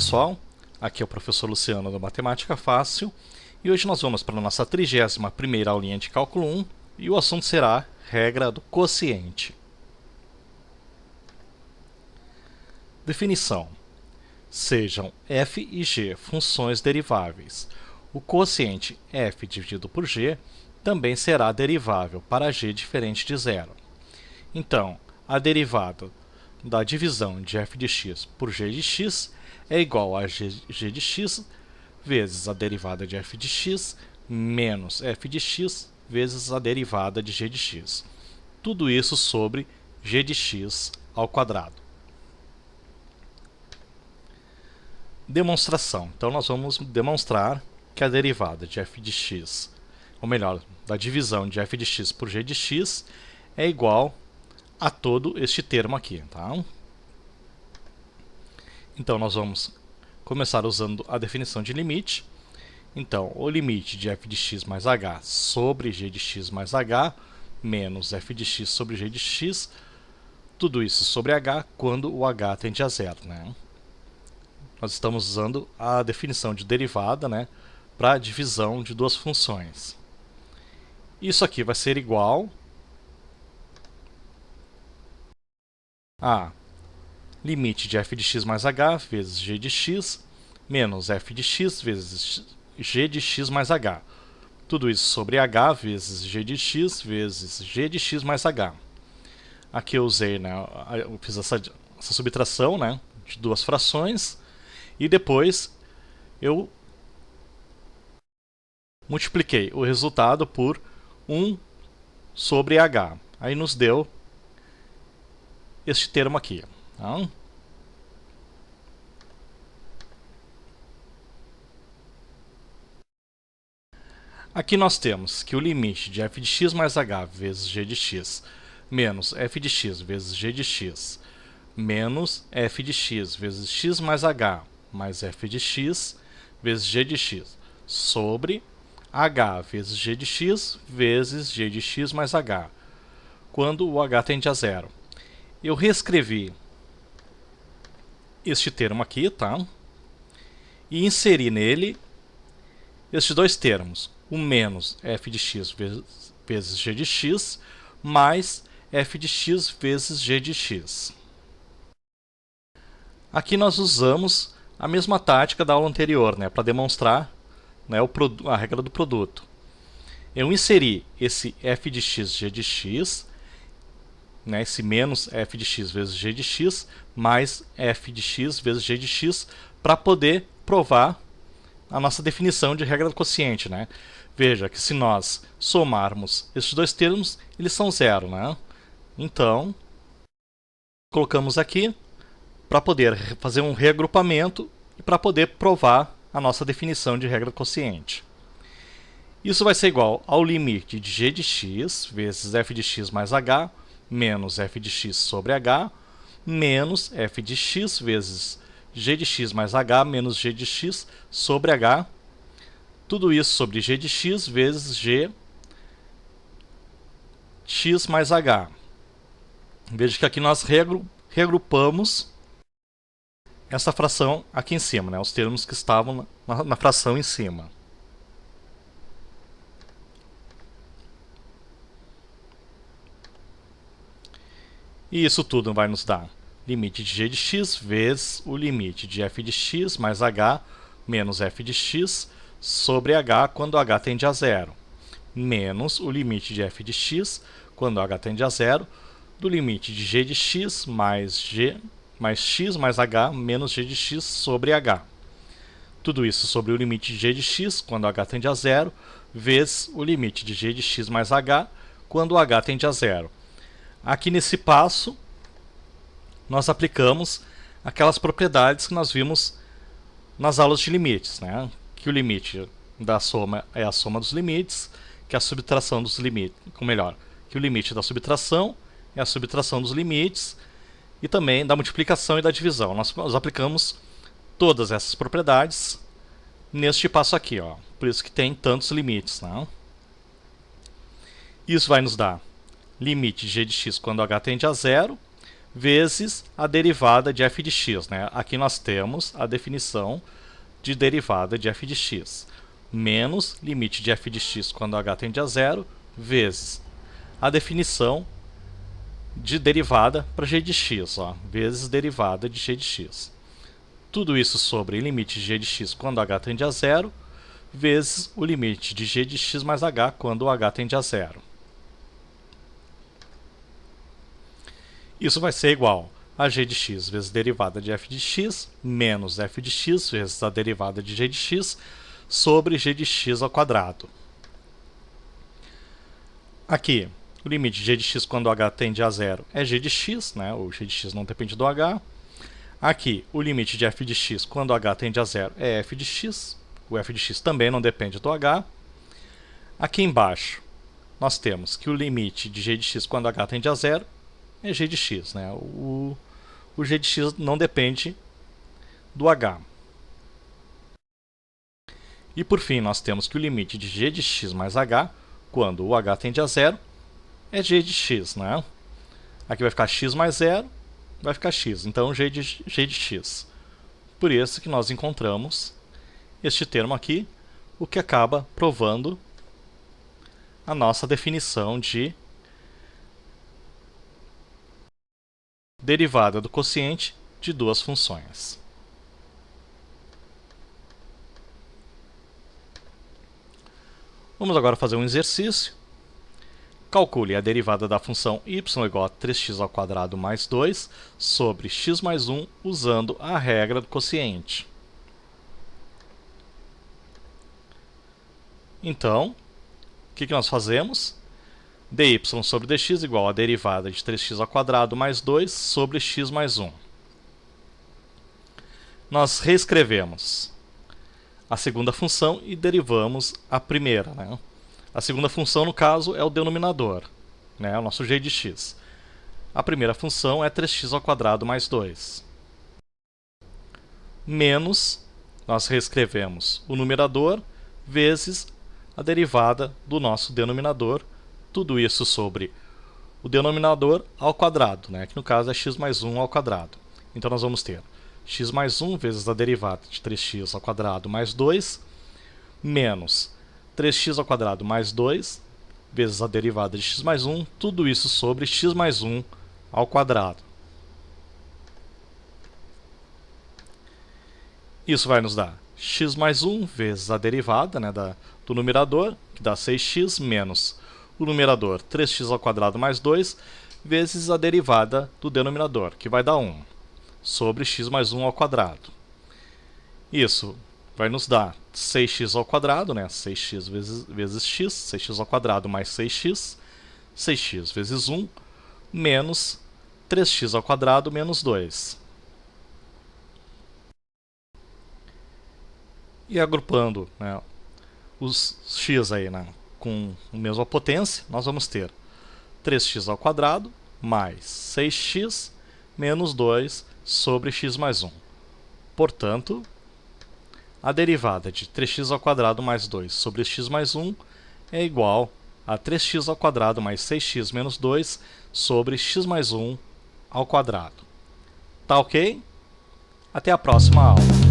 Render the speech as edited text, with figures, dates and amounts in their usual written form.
pessoal, aqui é o professor Luciano da Matemática Fácil e hoje nós vamos para a nossa 31ª aulinha de Cálculo 1 e o assunto será regra do quociente. Definição: sejam f e g funções deriváveis. O quociente f dividido por g também será derivável para g diferente de zero. Então, a derivada da divisão de f de x por g de x é igual a g de x vezes a derivada de f de x menos f de x vezes a derivada de g de x. Tudo isso sobre g de x ao quadrado. Demonstração. Então, nós vamos demonstrar que a derivada de f de x, ou melhor, da divisão de f de x por g de x é igual a todo este termo aqui, tá? Então, nós vamos começar usando a definição de limite. Então, o limite de f de x mais h sobre g de x mais h menos f de x sobre g de x, tudo isso sobre h quando o h tende a zero, né? Nós estamos usando a definição de derivada, né, para divisão de duas funções. Isso aqui vai ser igual a limite de f de x mais h vezes g de x menos f de x vezes g de x mais h. Tudo isso sobre h vezes g de x mais h. Aqui eu usei, né, eu fiz essa subtração, né, de duas frações e depois eu multipliquei o resultado por 1 sobre h. Aí nos deu este termo aqui. Tá? Aqui nós temos que o limite de f de x mais h vezes g de x menos f de x vezes g de x menos f de x vezes x mais h mais f de x vezes g de x sobre h vezes g de x mais h, quando o h tende a zero. Eu reescrevi este termo aqui, tá? E inseri nele estes dois termos, o menos f de x vezes g de x mais f de x vezes g de x. Aqui nós usamos a mesma tática da aula anterior, né, para demonstrar, né, a regra do produto. Eu inseri esse f de x g de x, né, esse menos f de x vezes g de x, mais f de x vezes g de x, para poder provar a nossa definição de regra do quociente, né? Veja que se nós somarmos esses dois termos, eles são zero, né? Então, colocamos aqui para poder fazer um reagrupamento e para poder provar a nossa definição de regra do quociente. Isso vai ser igual ao limite de g de x vezes f de x mais h menos f de x sobre h, menos f de x vezes g de x mais h menos g de x sobre h. Tudo isso sobre g de x vezes g x mais h. Veja que aqui nós reagrupamos essa fração aqui em cima, né, os termos que estavam na fração em cima. E isso tudo vai nos dar limite de g de x vezes o limite de f de x mais h menos f de x sobre h quando h tende a zero, menos o limite de f de x quando h tende a zero do limite de g de x mais x mais h menos g de x sobre h. Tudo isso sobre o limite de g de x quando h tende a zero vezes o limite de g de x mais h quando h tende a zero. Aqui nesse passo, nós aplicamos aquelas propriedades que nós vimos nas aulas de limites, né? Que o limite da soma é a soma dos limites, que a subtração dos limites, ou melhor, que o limite da subtração é a subtração dos limites, e também da multiplicação e da divisão. Nós aplicamos todas essas propriedades neste passo aqui, ó. Por isso que tem tantos limites, né? Isso vai nos dar limite de g de x quando h tende a zero, vezes a derivada de f de x, né? Aqui nós temos a definição de derivada de f de x, menos limite de f de x quando h tende a zero, vezes a definição de derivada para g de x, ó, vezes derivada de g de x. Tudo isso sobre limite de g de x quando h tende a zero, vezes o limite de g de x mais h quando o h tende a zero. Isso vai ser igual a g de x vezes derivada de f de x, menos f de x vezes a derivada de g de x, sobre g de x ao quadrado. Aqui, o limite de g de x quando h tende a zero é g de x, né? O g de x não depende do h. Aqui, o limite de f de x quando h tende a zero é f de x. O f de x também não depende do h. Aqui embaixo, nós temos que o limite de g de x quando h tende a zero é g de x, né? O g de x não depende do h. E por fim, nós temos que o limite de g de x mais h, quando o h tende a zero, é g de x, né? Aqui vai ficar x mais zero, vai ficar x. Então, g de x. Por isso que nós encontramos este termo aqui, o que acaba provando a nossa definição de derivada do quociente de duas funções. Vamos agora fazer um exercício. Calcule a derivada da função y igual a 3x² mais 2 sobre x mais 1 usando a regra do quociente. Então, o que nós fazemos? dy sobre dx igual a derivada de 3x² mais 2 sobre x mais 1. Nós reescrevemos a segunda função e derivamos a primeira, né? A segunda função, no caso, é o denominador, né? O nosso g de x. A primeira função é 3x² mais 2. Menos, nós reescrevemos o numerador, vezes a derivada do nosso denominador. Tudo isso sobre o denominador ao quadrado, né? Que no caso é x mais 1 ao quadrado. Então nós vamos ter x mais 1 vezes a derivada de 3x² mais 2, menos 3x² mais 2, vezes a derivada de x mais 1, tudo isso sobre x mais 1 ao quadrado. Isso vai nos dar x mais 1 vezes a derivada, né, do numerador, que dá 6x, menos o numerador 3x² mais 2, vezes a derivada do denominador, que vai dar 1, sobre x mais 1 ao quadrado. Isso vai nos dar 6x ao quadrado, né? 6x vezes x, 6x ao quadrado mais 6x, 6x vezes 1, menos 3x ao quadrado menos 2. E agrupando, né, os x aí, né, com a mesma potência, nós vamos ter 3x ao quadrado mais 6x menos 2 sobre x mais 1. Portanto, a derivada de 3x ao quadrado mais 2 sobre x mais 1 é igual a 3x ao quadrado mais 6x menos 2 sobre x mais 1 ao quadrado. Tá ok? Até a próxima aula.